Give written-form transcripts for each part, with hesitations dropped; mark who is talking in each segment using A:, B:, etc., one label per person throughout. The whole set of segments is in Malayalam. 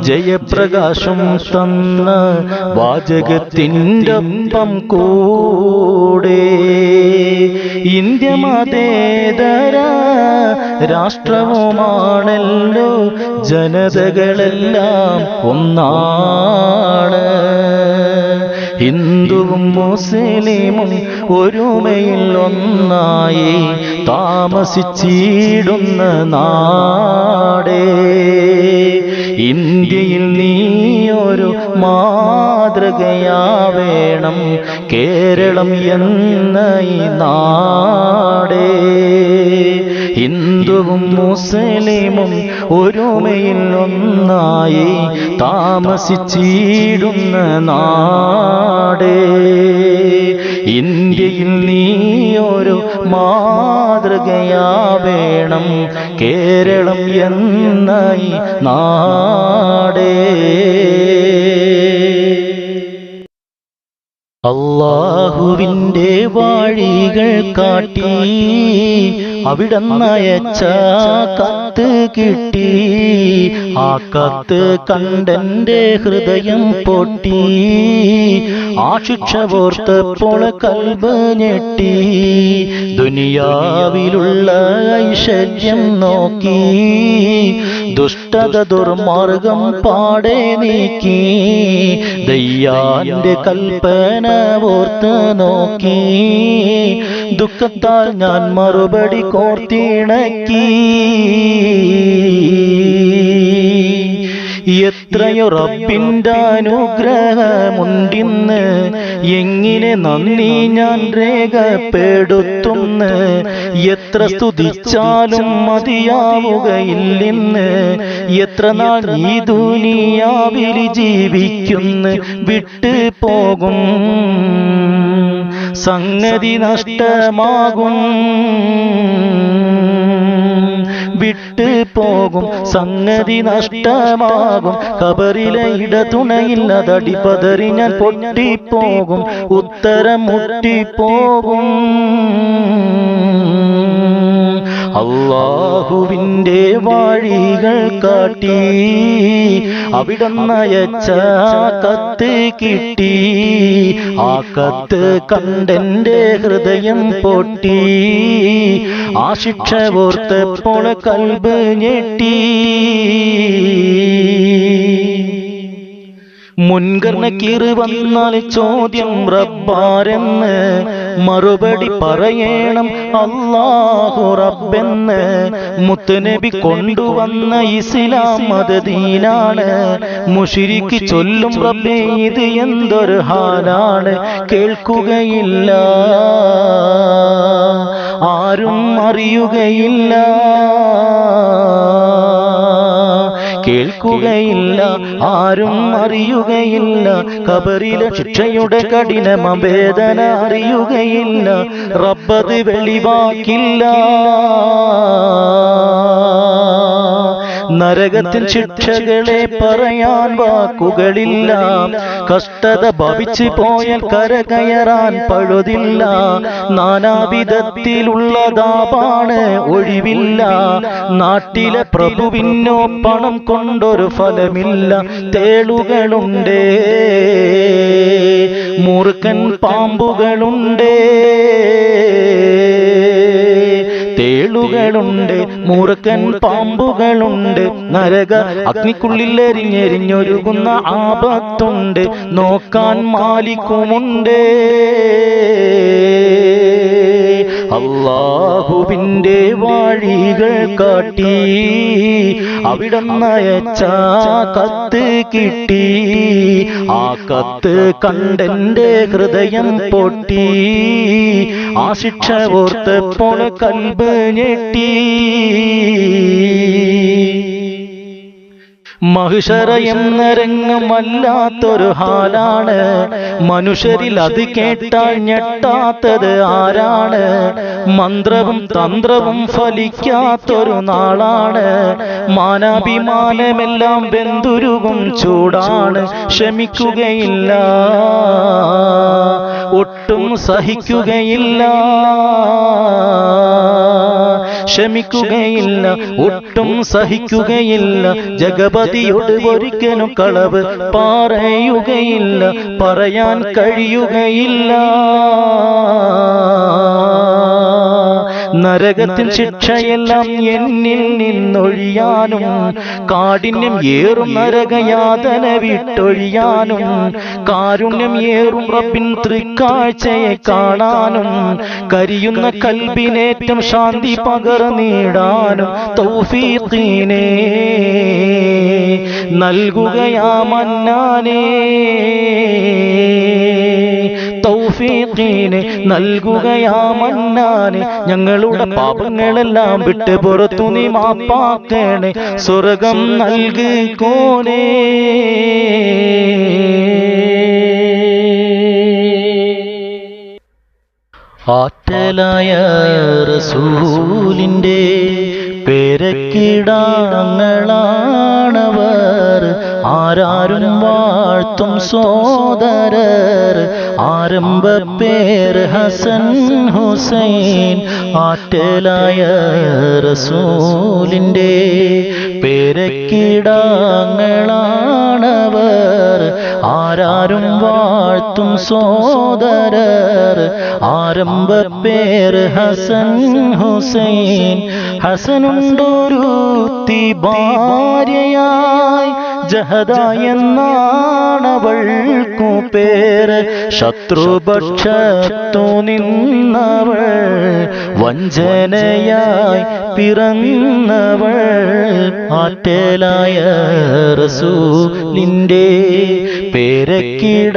A: ജയപ്രകാശം തന്ന വാചകത്തിൻ്റൊപ്പം കൂടെ ഇന്ത്യ മതേതര രാഷ്ട്രവുമാണല്ലോ, ജനതകളെല്ലാം ഒന്നാണ്. ഹിന്ദുവും മുസ്ലിമും ഒരുമയിൽ ഒന്നായി താമസിച്ചിടുന്ന നാടേ, ഇന്ത്യയിൽ നീയൊരു മാതൃകയാവേണം, കേരളം എന്ന ഈ നാടേ. ഹിന്ദുവും മുസ്ലിമും ഒരുമയിൽ ഒന്നായി താമസിച്ചിടുന്ന നാടേ, ഇന്ത്യയിൽ നീയൊരു മാതൃകയാവേണം, കേരളം എന്ന ഈ നാടേ. അല്ലാഹുവിൻ്റെ വഴികൾ കാട്ടി അവിടന്നയച്ച കത്ത് കിട്ടി, ആ കത്ത് കണ്ടെൻ്റെ ഹൃദയം പൊട്ടി. ആ ശിക്ഷ ഓർത്തപ്പോൾ കൽബ് ഞെട്ടി, ദുനിയാവിലുള്ള ഐശ്വര്യം നോക്കി, ദുഷ്ടത ദുർമാർഗം പാടെ നീക്കി, ദയ്യാന്റെ കൽപ്പന ഓർത്ത് നോക്കി, ദുഃഖത്താൽ ഞാൻ മറുപടി കോർത്തിണക്കി. എത്രയോ റബ്ബിൻ്റെ അനുഗ്രഹമുണ്ടിന്ന്, എങ്ങനെ നന്ദി ഞാൻ രേഖപ്പെടുത്തുന്ന്, എത്ര സ്തുതിച്ചാലും മതിയാവുകയില്ലെന്ന്, എത്ര നാൾ ഈ ദുനിയാവിൽ ജീവിക്കുന്നു, വിട്ടു പോകും സംഗതി നഷ്ടമാകും, വിട്ടു പോകും സംഗതി നഷ്ടമാകും. ഖബറിലെ ഇടതുണയില്ലതടിപതറി ഞാൻ പൊട്ടിപ്പോകും, ഉത്തരം മുട്ടിപ്പോകും. അല്ലാഹുവിൻ്റെ വഴികൾ കാട്ടി അവിടന്നയച്ച കത്ത് കിട്ടി, ആ കത്ത് കണ്ടെൻ്റെ ഹൃദയം പൊട്ടി. ആ ശിക്ഷ ഓർത്തപ്പോൾ കൽബ് ഞെട്ടി. മുൻകർണക്കീറ് വന്നാൽ ചോദ്യം റബ്ബാരെന്ന്, മറുപടി പറയണം അല്ലാഹു റബ്ബെന്ന്. മുത്തുനബി കൊണ്ടുവന്ന ഇസ്ലാം മദദീനാണ്, മുശ്രിക്ക് ചൊല്ലും റബ്ബേ ഇത് എന്തൊരു ഹാലാണ്. കേൾക്കുകയില്ല, ആരും അറിയുകയില്ല, കേൾക്കുകയില്ല, ആരും അറിയുകയില്ല. ഖബറിലെ ശിക്ഷയുടെ കഠിനമ വേദന അറിയുകയില്ല, റബ്ബത് വെളിവാക്കില്ല. നരകത്തിൻ ശിക്ഷകളെ പറയാൻ വാക്കുകളില്ല, കഷ്ടത ഭവിച്ചു പോയാൽ കരകയറാൻ പഴുതില്ല. നാനാവിധത്തിലുള്ളതാപാണ് ഒഴിവില്ല, നാട്ടിലെ പ്രഭുവിനോ പണം കൊണ്ടൊരു ഫലമില്ല. തേളുകളുണ്ടേ, മൂർഖൻ പാമ്പുകളുണ്ടേ, തേളുകളുണ്ട്, മൂർഖൻ പാമ്പുകളുണ്ട്. നരക അഗ്നിക്കുള്ളിൽ എരിഞ്ഞെരിഞ്ഞൊരുകുന്ന ആപത്തുണ്ട്, നോക്കാൻ മാലിക്കുമുണ്ട്. അല്ലാഹുവിൻ്റെ വഴികൾ കാട്ടി അവിടന്നയച്ച കത്ത് കിട്ടി, ആ കത്ത് കണ്ടെൻ്റെ ഹൃദയം പൊട്ടി. ആ ശിക്ഷ ഓർത്തപ്പോൾ കൽബ് ഞെട്ടി. മഹ്ശറ എന്ന രംഗം വല്ലാത്തൊരു ഹാലാണ്, മനുഷ്യരിൽ അത് കേട്ടാൽ ഞെട്ടാത്തത് ആരാണ്? മന്ത്രവും തന്ത്രവും ഫലിക്കാത്തൊരു നാളാണ്, മാനാഭിമാനമെല്ലാം വെന്തുരുകും ചൂടാണ്. ക്ഷമിക്കുകയില്ല, ഒട്ടും സഹിക്കുകയില്ല, ക്ഷമിക്കുകയില്ല, ഒട്ടും സഹിക്കുകയില്ല. ജഗപതിയോട് ഒരിക്കലും കളവ് പറയുകയില്ല, പറയാൻ കഴിയുകയില്ല. നരകത്തിൻ ശിക്ഷയെല്ലാം എന്നിൽ നിന്നൊഴിയാനും കാഠിന്യം ഏറും നരകയാതന വിട്ടൊഴിയാനും കാരുണ്യം ഏറും റബ്ബിൻ തൃക്കാഴ്ചയെ കാണാനും കരിയുന്ന കൽബിനേറ്റം ശാന്തി പകർന്നിടാനും തൗഫീഖിനെ നൽകുകയാ മന്നാനേ, തൗഫീഖിനെ നൽകുകയാ മന്നാനെ. ഞങ്ങളുടെ പാപങ്ങളെല്ലാം വിട്ട് പുറത്തു നീ മാപ്പാക്കണേ, സ്വർഗം നൽകിക്കോനേ. ആറ്റലായ റസൂലിന്റെ പേരക്കിടാങ്ങളാണവർ, ആരാരും വാഴ്ത്തും സോദരർ. ആരംഭ പേര് ഹസൻ ഹുസൈൻ. ആറ്റലായ റസൂലിന്റെ പേരക്കിടാങ്ങളാണവർ, ആരാരും വാഴ്ത്തും സോദരർ. ആരംഭ പേര് ഹസൻ ഹുസൈൻ. ഹസനുണ്ടൊരുത്തി ഭാര്യയായി ജഹദ എന്നാണവൾക്കു പേര്. ശത്രുപക്ഷത്തു നിന്നവൾ വഞ്ചനയായി പിറന്നവൾ. ആറ്റലായ റസൂലിന്റെ പേരക്കിടാങ്ങളാണവർ,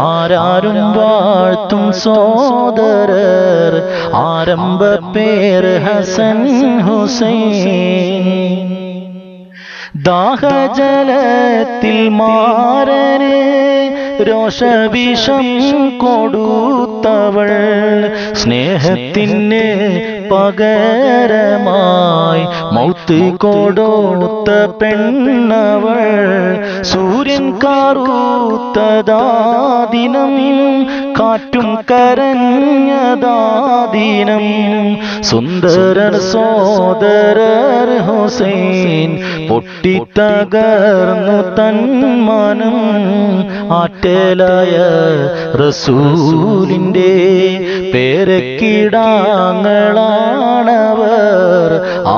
A: ആരാരും വാഴ്ത്തും സോദരർ. ആരംഭ പേര് ഹസൻ ഹുസൈൻ. ദാഹജലത്തിൽ മാരന് രോഷവിഷം കൊടുത്തവൾ, സ്നേഹത്തിന് പകരമായി മൗത്ത് കൊടുത്ത പെണ്ണവൾ. സൂര്യൻ കാറുത്തതാദിനം, കാറ്റും കരഞ്ഞതാദിനം. സുന്ദരർ സോദരർ ഹുസൈൻ പൊട്ടിത്തകർന്നു തന്മനം. ആറ്റലായ റസൂലിന്റെ പേരക്കിടാങ്ങളാണവർ,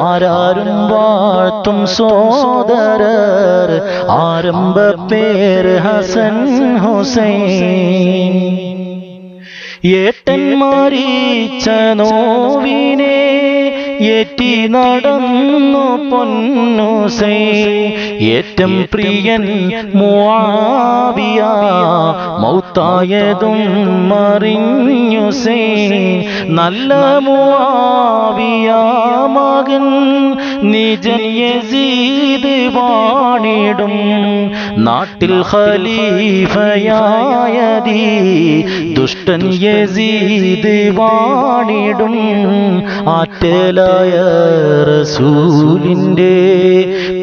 A: ആരാരും വാഴ്ത്തും സോദരർ. ആരംഭ പേര് ഹസൻ ഹുസൈൻ. ഏട്ടൻ മരിച്ച നോവിനെ ഏറ്റി നടന്നു പൊന്നുസൈൻ. ഏറ്റം പ്രിയൻ മുആവിയ മൗത്തായതും മറിഞ്ഞുസൈൻ. നല്ല മുആവിയ മകൻ നിജൻ യസീദ് വാണിടും നാട്ടിൽ ഖലീഫയായതി ദുഷ്ടൻ യസീദ് വാണിടും. ആറ്റലായ റസൂലിന്റെ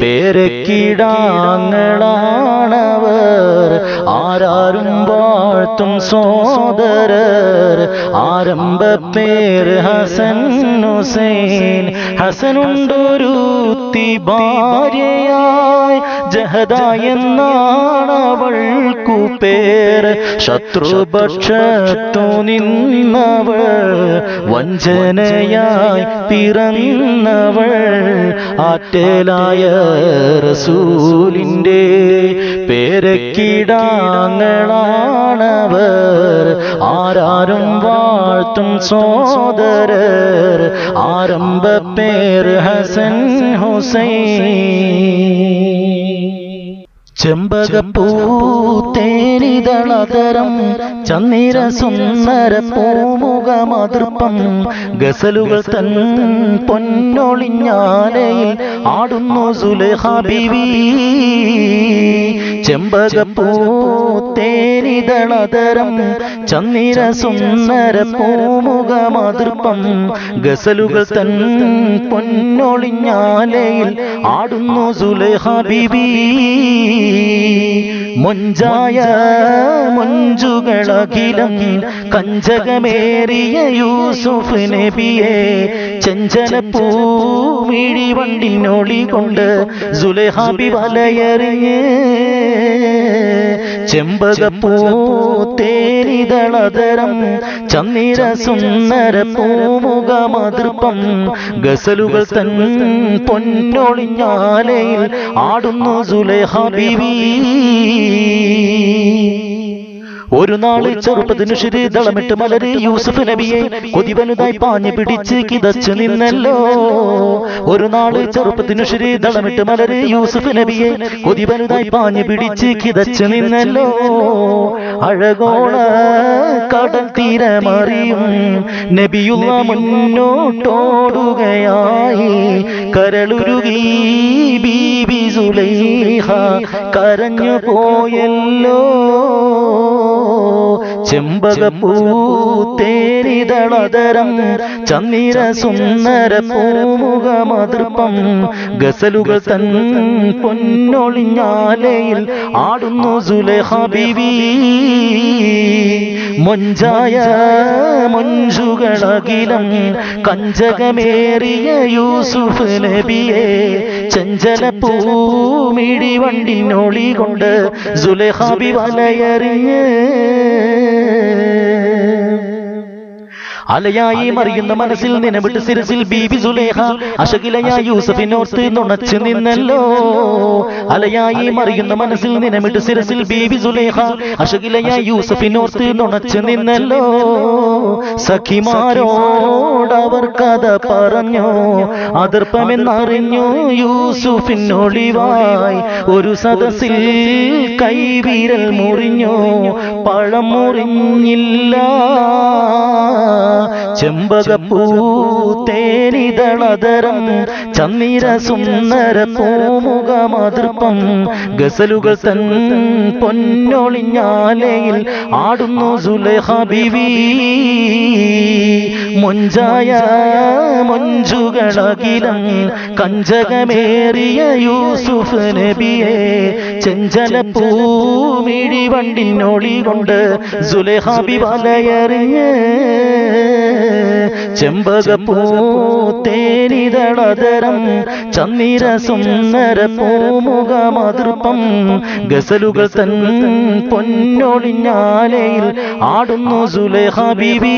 A: പേരക്കിടാങ്ങളാണവർ, ആരാരും വാഴ്ത്തും സോദരർ. ആരംഭ പേര് ഹസൻ ഹുസൈൻ. ഹസനുണ്ടൊരുത്തി ഭാര്യയായി ജഹദ എന്നാണവൾക്കു പേര്. ശത്രുപക്ഷത്തു നിന്നവൾ വഞ്ചനയായി പിറന്നവൾ. ആറ്റലായ റസൂലിന്റെ പേരക്കിടാങ്ങളാണവർ, ആരാരും വാഴ്ത്തും സോദരർ. ആരംഭ പേര് ഹസൻ ഹുസൈൻ. ചെമ്പകപ്പൂത്തേനിതളതരം ചന്നിര സുന്ദര പൂമുഖമതൃപ്പം. ഗസലുകൾ തൻ പൊന്നൊളിഞ്ഞാലയിൽ ആടുന്നു സുലൈഖ ബീവി. ചെമ്പകപ്പൂത്തേനിതളതരം ചന്നിര സുന്ദര പൂമുഖമതൃപ്പം. ഗസലുകൾ തൻ പൊന്നൊളിഞ്ഞാലയിൽ ആടുന്നു സുലൈഖ ബീവി. മൊഞ്ചായ മൊഞ്ചുകളകിലം കഞ്ചകമേറിയ യൂസുഫ് നബിയെ ചെഞ്ചലപ്പൂമിഴി വണ്ടിനൊളി കൊണ്ട് സുലൈഹാബി വലയെറിഞ്ഞ് ചെമ്പകപ്പൂ തേനിതളതരം ചന്നിര സുന്ദര പൂമുഖമതൃപ്പം ഗസലുകൾ തൻ പൊന്നൊളിഞ്ഞാലയിൽ ആടുന്നു സുലൈഹാ ബീവി. ഒരു നാള് ചെറുപ്പത്തിനു ശിരിതളമിട്ട് മലര് യൂസുഫ് നബിയെ കൊതിവനുതായി പാഞ്ഞു പിടിച്ച് കിതച്ചു നിന്നല്ലോ. ഒരു നാള് ചെറുപ്പത്തിനു ശിരിതളമിട്ട് മലര് യൂസുഫ് നബിയെ കൊതിവനുതായി പാഞ്ഞു പിടിച്ച് കിതച്ചു നിന്നല്ലോ. അഴകോള കടൽ തീരമറിയും നബിയുള്ള മുന്നോട്ടോടുകയായി കരളുരുകി ബീബി സുലൈഹ കരഞ്ഞു പോയല്ലോ. ചെമ്പകപ്പൂ തേനിതളതരം ചന്നിര സുന്ദര പൂമുഖമതൃപ്പം ഗസലുകൾ തൻ പൊന്നൊളിഞ്ഞാലയിൽ ആടുന്നു സുലൈഹാ ബീവി. മൊഞ്ചായ മൊഞ്ചുകളകിലം കഞ്ചകമേറിയ യൂസുഫ് നബിയെ ചെഞ്ചലപ്പൂമിഴി വണ്ടിനൊളി കൊണ്ട് സുലൈഹാബി വലയെറിഞ്ഞ് അലയായി മറിയുന്ന മനസ്സിൽ നിലവിട്ട് സിരസിൽ ബീബി സുലൈഹ അശകിലയായി യൂസഫിനോർത്ത് നുണച്ചു നിന്നല്ലോ. അലയായി മറിയുന്ന മനസ്സിൽ നിലവിട്ട് സിരസിൽ ബീബി സുലൈഹ അശകിലയായി യൂസഫിനോർത്ത് നുണച്ചു നിന്നല്ലോ. സഖിമാരോടവർ കഥ പറഞ്ഞു അതിർപ്പമെന്നറിഞ്ഞു യൂസുഫിനൊളിവായി ഒരു സദസ്സിൽ കൈവിരൽ മുറിഞ്ഞു പഴം മുറിഞ്ഞില്ല. ചെമ്പകപ്പൂ തേനിതളതരം ചന്നിര സുന്ദര പൂമുഖമതൃപ്പം ഗസലുകൾ തൻ പൊന്നൊളിഞ്ഞാലയിൽ ആടുന്നു സുലൈഹാ ബീവി. മൊഞ്ചായ മൊഞ്ചുകളകിലം കഞ്ചകമേറിയ യൂസുഫ് നബിയെ ചെഞ്ചലപ്പൂമിഴി വണ്ടിനൊളി കൊണ്ട് സുലൈഹാബി വലയെറിഞ്ഞ് ചെമ്പകപ്പൂ തേനിതളതരം ചന്നിര സുന്ദര പൂമുഖമതൃപ്പം ഗസലുകൾ തൻ പൊന്നൊളിഞ്ഞാലയിൽ ആടുന്നു സുലൈഹാ ബീവി.